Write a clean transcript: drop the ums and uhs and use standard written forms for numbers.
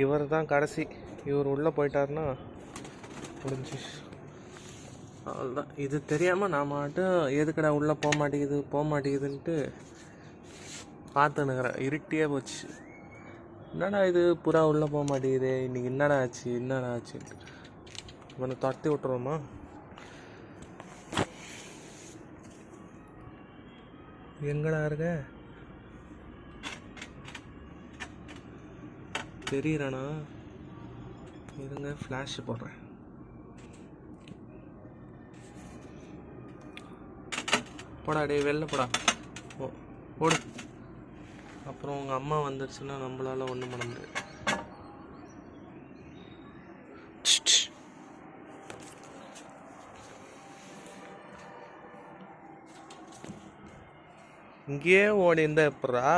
இவர் தான் கடைசி. இவர் உள்ளே போயிட்டாருன்னா முடிஞ்சு. அவ்வளோதான். இது தெரியாமல் நான் மட்டும் எதுக்கடா உள்ளே போக மாட்டேங்குதுன்ட்டு பார்த்துன்னுக்கிறேன். இருட்டியே போச்சு. என்னடா இது புறா உள்ளே போக மாட்டேங்குது, இன்றைக்கி என்னடா ஆச்சுன்ட்டு இவனை தட்டி விட்டுருவோமா? எங்கடா இருக்க? தெரியறானா? இருங்க, ஃப்ளாஷ் போடுறேன். போடா டே, வெளில போடா. ஓடு. அப்புறம் உங்கள் அம்மா வந்துடுச்சுன்னா நம்மளால ஒன்றும் பண்ண முடியாது. இங்கேயே ஓடி இருந்தா எப்படா?